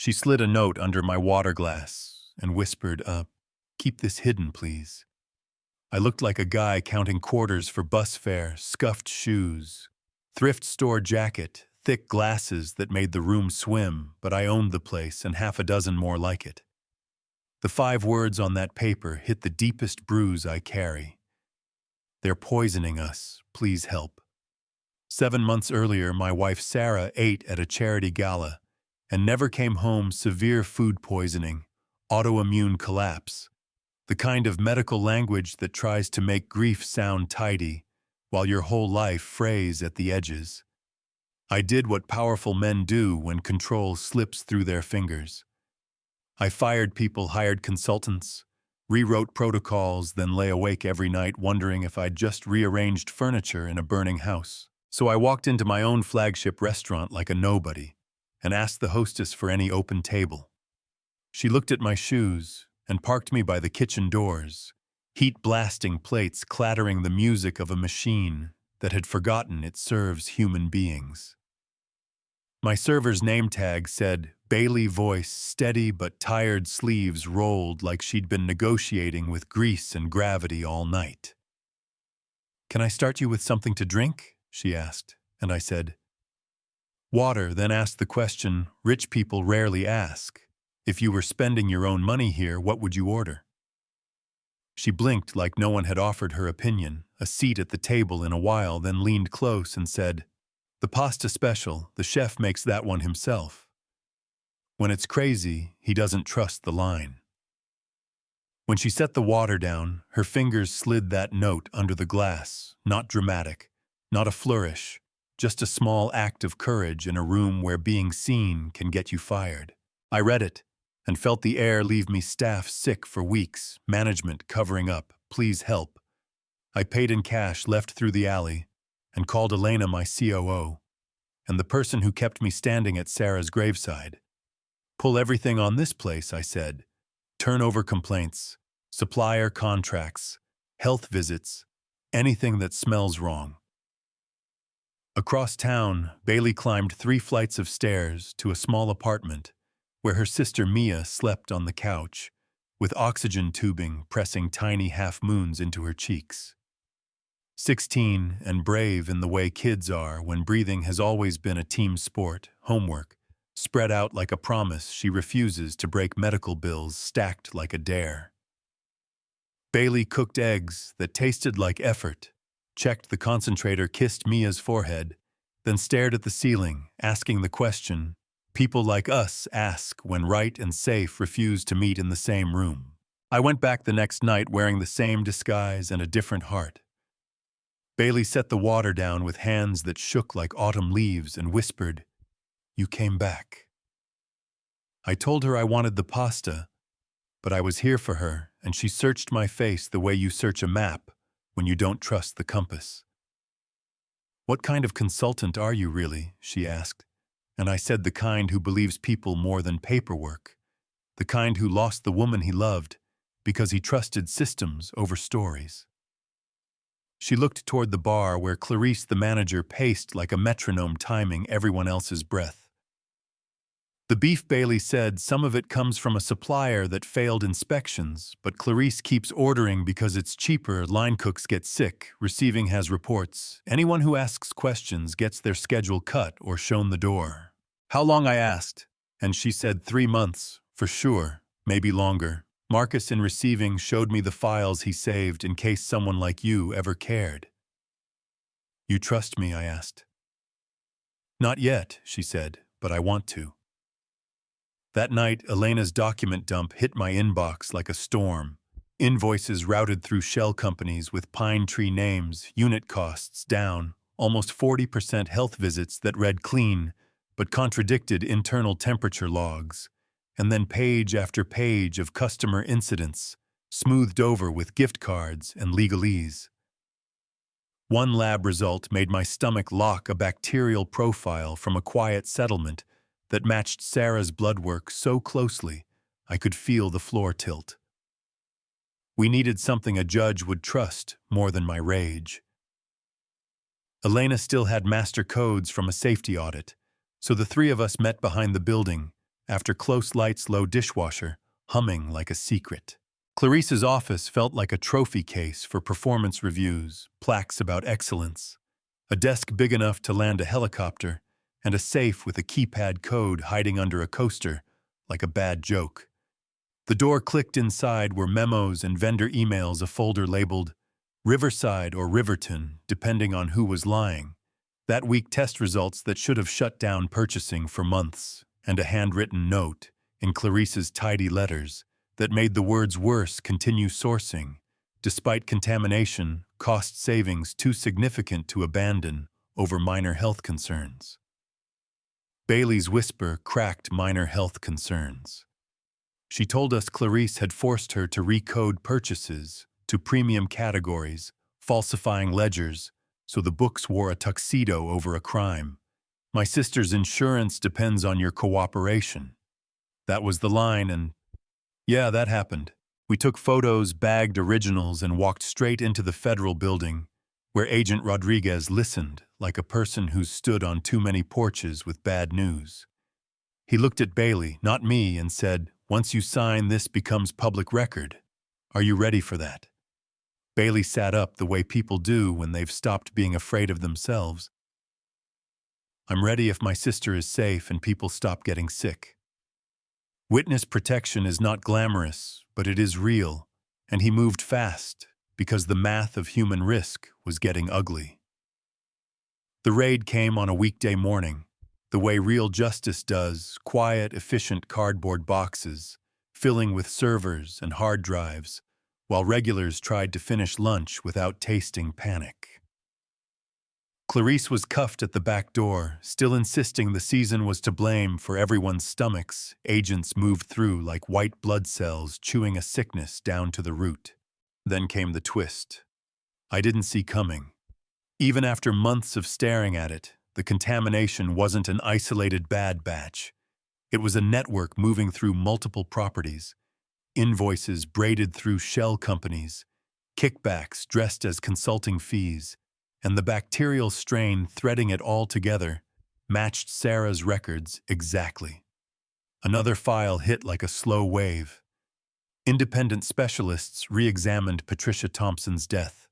She slid a note under my water glass and whispered, keep this hidden, please. I looked like a guy counting quarters for bus fare, scuffed shoes, thrift store jacket, thick glasses that made the room swim, but I owned the place and half a dozen more like it. The 5 words on that paper hit the deepest bruise I carry. They're poisoning us, please help. 7 months earlier, my wife Sarah ate at a charity gala and never came home severe food poisoning, autoimmune collapse, the kind of medical language that tries to make grief sound tidy while your whole life frays at the edges. I did what powerful men do when control slips through their fingers. I fired people, hired consultants, rewrote protocols, then lay awake every night wondering if I'd just rearranged furniture in a burning house. So I walked into my own flagship restaurant like a nobody and asked the hostess for any open table. She looked at my shoes and parked me by the kitchen doors, heat-blasting plates clattering the music of a machine that had forgotten it serves human beings. My server's name tag said, Bailey, voice steady but tired, sleeves rolled like she'd been negotiating with grease and gravity all night. "Can I start you with something to drink?" she asked, and I said, "Water," then asked the question rich people rarely ask. If you were spending your own money here, what would you order? She blinked like no one had offered her opinion, a seat at the table in a while, then leaned close and said, "The pasta special, the chef makes that one himself. When it's crazy, he doesn't trust the line." When she set the water down, her fingers slid that note under the glass, not dramatic, not a flourish, just a small act of courage in a room where being seen can get you fired. I read it and felt the air leave me staff sick for weeks, management covering up, please help. I paid in cash, left through the alley, and called Elena, my COO, and the person who kept me standing at Sarah's graveside. "Pull everything on this place," I said. "Turnover complaints, supplier contracts, health visits, anything that smells wrong." Across town, Bailey climbed 3 flights of stairs to a small apartment where her sister Mia slept on the couch, with oxygen tubing pressing tiny half-moons into her cheeks. 16 and brave in the way kids are when breathing has always been a team sport, homework, spread out like a promise she refuses to break, medical bills stacked like a dare. Bailey cooked eggs that tasted like effort, checked the concentrator, kissed Mia's forehead, then stared at the ceiling, asking the question people like us ask when right and safe refuse to meet in the same room. I went back the next night wearing the same disguise and a different heart. Bailey set the water down with hands that shook like autumn leaves and whispered, "You came back." I told her I wanted the pasta, but I was here for her, and she searched my face the way you search a map when you don't trust the compass. "What kind of consultant are you really?" she asked, and I said the kind who believes people more than paperwork, the kind who lost the woman he loved because he trusted systems over stories. She looked toward the bar where Clarice, the manager, paced like a metronome timing everyone else's breath. "The beef," Bailey said, "some of it comes from a supplier that failed inspections, but Clarice keeps ordering because it's cheaper. Line cooks get sick, receiving has reports. Anyone who asks questions gets their schedule cut or shown the door." "How long?" I asked, and she said 3 months, for sure, maybe longer. Marcus in receiving showed me the files he saved in case someone like you ever cared. "You trust me?" I asked. "Not yet," she said, "but I want to." That night, Elena's document dump hit my inbox like a storm. Invoices routed through shell companies with pine tree names, unit costs down, almost 40% health visits that read clean, but contradicted internal temperature logs, and then page after page of customer incidents, smoothed over with gift cards and legalese. One lab result made my stomach lock, a bacterial profile from a quiet settlement that matched Sarah's blood work so closely I could feel the floor tilt. We needed something a judge would trust more than my rage. Elena still had master codes from a safety audit, so the 3 of us met behind the building, after close lights low dishwasher, humming like a secret. Clarice's office felt like a trophy case for performance reviews, plaques about excellence, a desk big enough to land a helicopter, and a safe with a keypad code hiding under a coaster, like a bad joke. The door clicked inside were memos and vendor emails, a folder labeled Riverside or Riverton, depending on who was lying, that week test results that should have shut down purchasing for months, and a handwritten note, in Clarice's tidy letters, that made the words worse: continue sourcing, despite contamination, cost savings too significant to abandon over minor health concerns. Bailey's whisper cracked minor health concerns. She told us Clarice had forced her to recode purchases to premium categories, falsifying ledgers, so the books wore a tuxedo over a crime. My sister's insurance depends on your cooperation. That was the line, and yeah, that happened. We took photos, bagged originals, and walked straight into the federal building, where Agent Rodriguez listened like a person who's stood on too many porches with bad news. He looked at Bailey, not me, and said, "Once you sign, this becomes public record. Are you ready for that?" Bailey sat up the way people do when they've stopped being afraid of themselves. "I'm ready if my sister is safe and people stop getting sick." Witness protection is not glamorous, but it is real, and he moved fast because the math of human risk was getting ugly. The raid came on a weekday morning, the way real justice does, quiet, efficient cardboard boxes, filling with servers and hard drives, while regulars tried to finish lunch without tasting panic. Clarice was cuffed at the back door, still insisting the season was to blame for everyone's stomachs. Agents moved through like white blood cells, chewing a sickness down to the root. Then came the twist. I didn't see coming. Even after months of staring at it, the contamination wasn't an isolated bad batch. It was a network moving through multiple properties, invoices braided through shell companies, kickbacks dressed as consulting fees, and the bacterial strain threading it all together matched Sarah's records exactly. Another file hit like a slow wave. Independent specialists re-examined Patricia Thompson's death.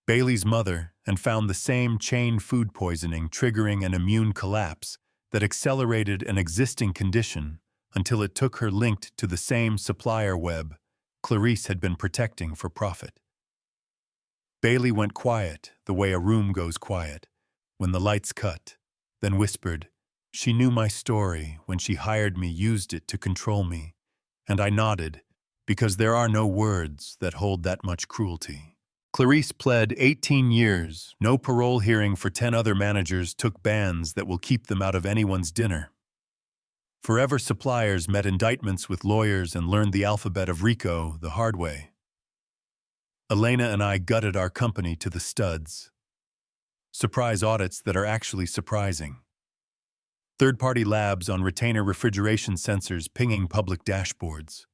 Bailey's mother, and found the same chain food poisoning triggering an immune collapse that accelerated an existing condition until it took her linked to the same supplier web Clarice had been protecting for profit. Bailey went quiet, the way a room goes quiet, when the lights cut, then whispered, "She knew my story when she hired me, used it to control me." And I nodded, because there are no words that hold that much cruelty. Clarice pled 18 years, no parole hearing for 10 other managers, took bans that will keep them out of anyone's dinner. Forever suppliers met indictments with lawyers and learned the alphabet of RICO the hard way. Elena and I gutted our company to the studs. Surprise audits that are actually surprising. Third-party labs on retainer refrigeration sensors pinging public dashboards.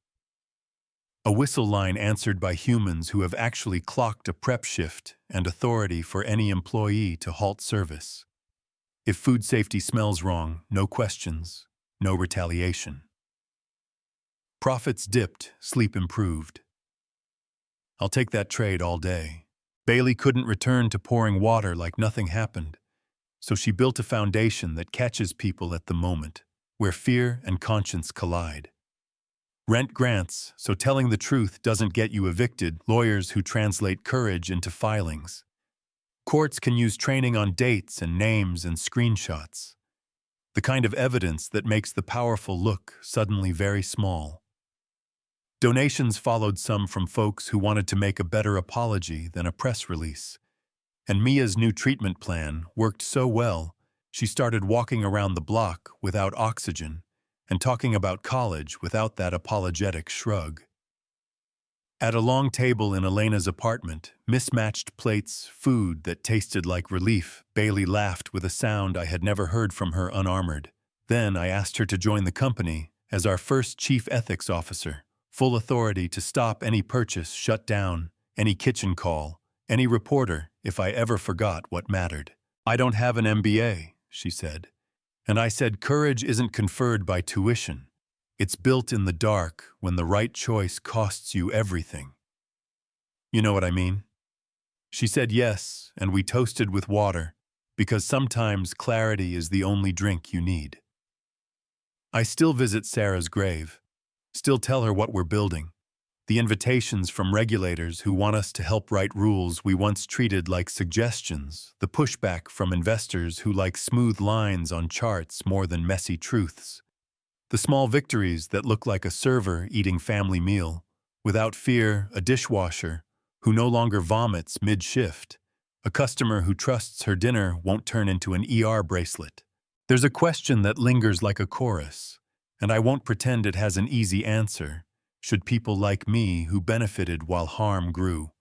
A whistle line answered by humans who have actually clocked a prep shift and authority for any employee to halt service. If food safety smells wrong, no questions, no retaliation. Profits dipped, sleep improved. I'll take that trade all day. Bailey couldn't return to pouring water like nothing happened, so she built a foundation that catches people at the moment, where fear and conscience collide. Rent grants, so telling the truth doesn't get you evicted, lawyers who translate courage into filings. Courts can use training on dates and names and screenshots. The kind of evidence that makes the powerful look suddenly very small. Donations followed, some from folks who wanted to make a better apology than a press release. And Mia's new treatment plan worked so well, she started walking around the block without oxygen and talking about college without that apologetic shrug. At a long table in Elena's apartment, mismatched plates, food that tasted like relief, Bailey laughed with a sound I had never heard from her unarmored. Then I asked her to join the company as our first chief ethics officer, full authority to stop any purchase, shut down any kitchen call, any reporter if I ever forgot what mattered. "I don't have an MBA," she said, And I said courage isn't conferred by tuition. It's built in the dark when the right choice costs you everything. You know what I mean? She said yes, and we toasted with water, because sometimes clarity is the only drink you need. I still visit Sarah's grave, still tell her what we're building, the invitations from regulators who want us to help write rules we once treated like suggestions, the pushback from investors who like smooth lines on charts more than messy truths, the small victories that look like a server eating family meal, without fear, a dishwasher who no longer vomits mid-shift, a customer who trusts her dinner won't turn into an ER bracelet. There's a question that lingers like a chorus, and I won't pretend it has an easy answer. Should people like me, who benefited while harm grew,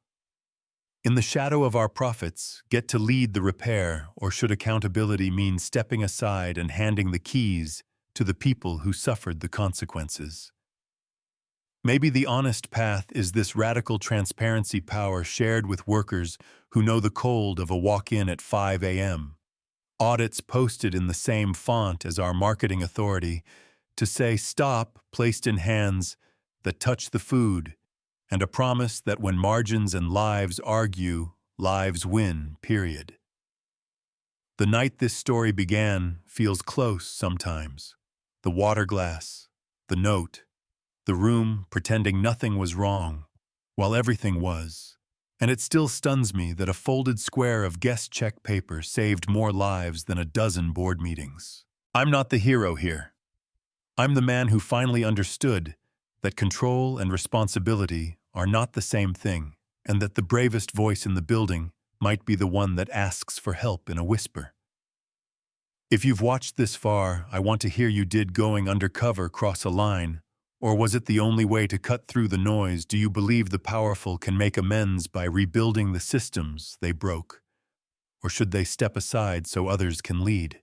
in the shadow of our profits, get to lead the repair, or should accountability mean stepping aside and handing the keys to the people who suffered the consequences? Maybe the honest path is this radical transparency power shared with workers who know the cold of a walk-in at 5 a.m., audits posted in the same font as our marketing authority to say stop placed in hands that touch the food, and a promise that when margins and lives argue, lives win, period. The night this story began feels close sometimes. The water glass, the note, the room pretending nothing was wrong, while everything was. And it still stuns me that a folded square of guest check paper saved more lives than a dozen board meetings. I'm not the hero here. I'm the man who finally understood that control and responsibility are not the same thing, and that the bravest voice in the building might be the one that asks for help in a whisper. If you've watched this far, I want to hear you did going undercover cross a line, or was it the only way to cut through the noise? Do you believe the powerful can make amends by rebuilding the systems they broke? Or should they step aside so others can lead?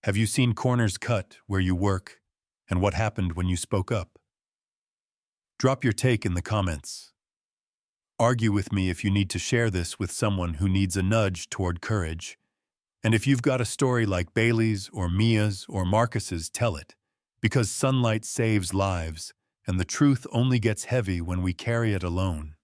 Have you seen corners cut where you work, and what happened when you spoke up? Drop your take in the comments. Argue with me if you need to share this with someone who needs a nudge toward courage. And if you've got a story like Bailey's or Mia's or Marcus's, tell it. Because sunlight saves lives, and the truth only gets heavy when we carry it alone.